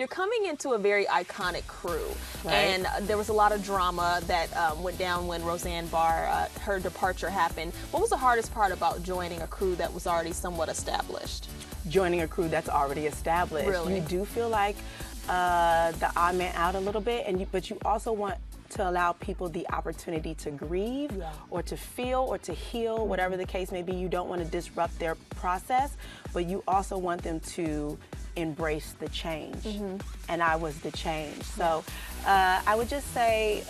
You're coming into a very iconic crew, right. And there was a lot of drama that went down when Roseanne Barr, her departure happened. What was the hardest part about joining a crew that was already somewhat established? Joining a crew that's already established. Really? You do feel like the odd man out a little bit, but you also want to allow people the opportunity to grieve, or to feel, or to heal, whatever the case may be. You don't want to disrupt their process, but you also want them to embrace the change. And I was the change. So I would just say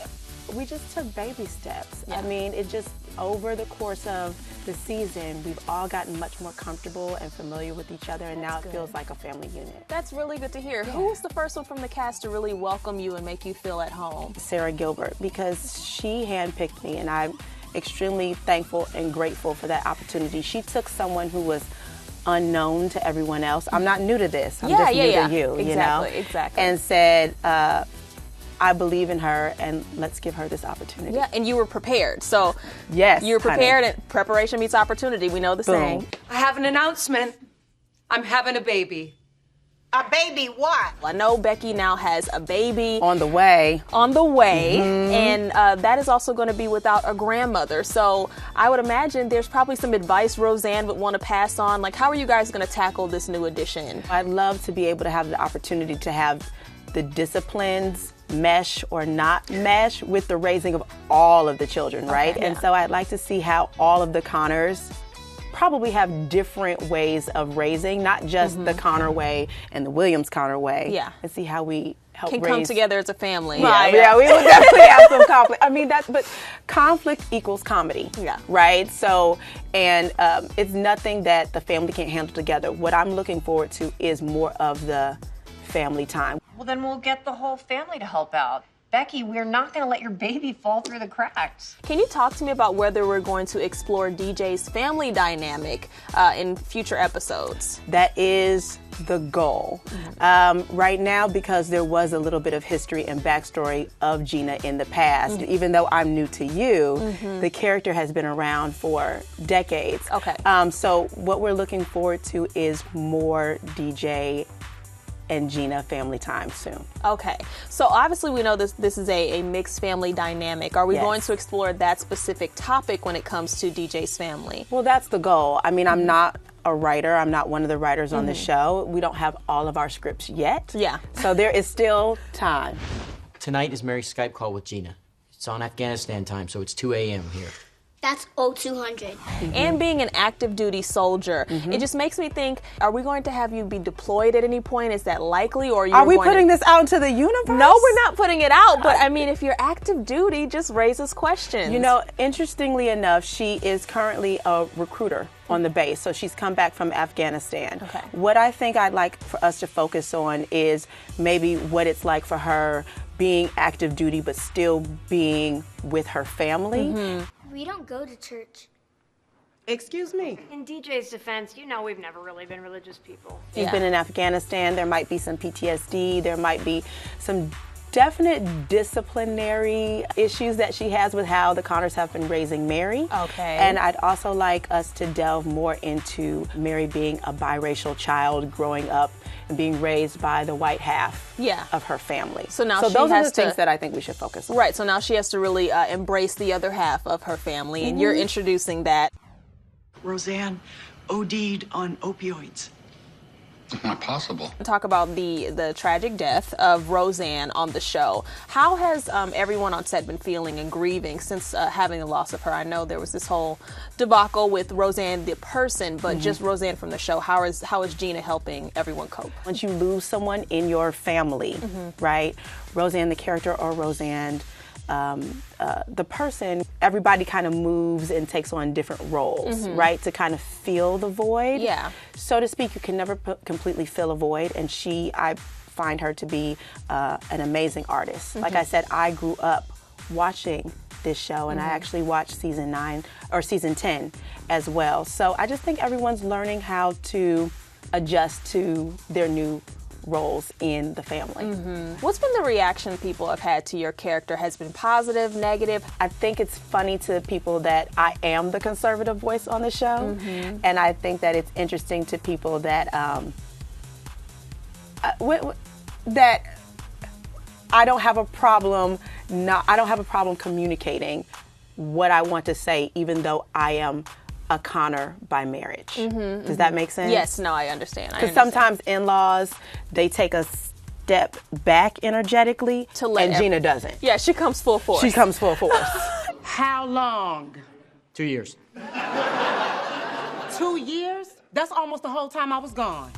we just took baby steps. I mean, it just, over the course of the season, we've all gotten much more comfortable and familiar with each other, and now it feels like a family unit. That's really good to hear. Who was the first one from the cast to really welcome you and make you feel at home? Sarah Gilbert, because she handpicked me, and I'm extremely thankful and grateful for that opportunity. She took someone who was unknown to everyone else. I'm not new to this. I'm just new to you, you know? Exactly. And said, I believe in her, and let's give her this opportunity. Yeah, and you were prepared. So yes, you were prepared, and preparation meets opportunity. We know the saying. I have an announcement. I'm having a baby. A baby what? I know Becky now has a baby. On the way. On the way, and that is also going to be without a grandmother. So I would imagine there's probably some advice Roseanne would want to pass on. Like, how are you guys going to tackle this new addition? I'd love to be able to have the opportunity to have the disciplines mesh or not mesh with the raising of all of the children, right? Okay, and so I'd like to see how all of the Connors probably have different ways of raising, not just the Connor way and the Williams Connor way. Yeah. And see how we help Can raise. come together as a family. Right, yeah, we will definitely have some conflict. I mean, but conflict equals comedy. Yeah. Right? So, and it's nothing that the family can't handle together. What I'm looking forward to is more of the family time. Well, then we'll get the whole family to help out. Becky, we're not going to let your baby fall through the cracks. Can you talk to me about whether we're going to explore DJ's family dynamic in future episodes? That is the goal. Right now, because there was a little bit of history and backstory of Gina in the past, even though I'm new to you, the character has been around for decades. Okay. So what we're looking forward to is more DJ and Gina family time soon. Okay, so obviously we know this is a mixed family dynamic. Are we going to explore that specific topic when it comes to DJ's family? Well, that's the goal. I mean, I'm not a writer. I'm not one of the writers on the show. We don't have all of our scripts yet. Yeah. So there is still time. Tonight is Mary's Skype call with Gina. It's on Afghanistan time, so it's 2 a.m. here. That's 0200. And being an active duty soldier, it just makes me think, are we going to have you be deployed at any point? Is that likely? Or are we putting this out into the universe? No, we're not putting it out, but I mean, if you're active duty, just raises questions. You know, interestingly enough, she is currently a recruiter on the base, so she's come back from Afghanistan. Okay. What I think I'd like for us to focus on is maybe what it's like for her being active duty but still being with her family. We don't go to church. Excuse me. In DJ's defense, you know we've never really been religious people. She's been in Afghanistan. There might be some PTSD. There might be some definite disciplinary issues that she has with how the Connors have been raising Mary. Okay. And I'd also like us to delve more into Mary being a biracial child growing up and being raised by the white half of her family. So now she those are has the things that I think we should focus on. Right, so now she has to really embrace the other half of her family, and you're introducing that. Roseanne OD'd on opioids. Not possible. Talk about the tragic death of Roseanne on the show. How has everyone on set been feeling and grieving since having the loss of her? I know there was this whole debacle with Roseanne the person, but just Roseanne from the show. How is Gina helping everyone cope? Once you lose someone in your family, right? Roseanne the character or Roseanne the person, everybody kind of moves and takes on different roles, right? To kind of fill the void. Yeah. So to speak, you can never completely fill a void, and I find her to be an amazing artist. Like I said, I grew up watching this show, and I actually watched season 10 as well. So I just think everyone's learning how to adjust to their new roles in the family. What's been the reaction people have had to your character? Has it been positive, negative? I think it's funny to people that I am the conservative voice on the show, and I think that it's interesting to people that that I don't have a problem communicating what I want to say, even though I am a Connor by marriage. Does that make sense? Yes, no, I understand. Because sometimes in-laws, they take a step back energetically, and Gina doesn't. Yeah, she comes full force. She comes full force. How long? 2 years. 2 years? That's almost the whole time I was gone.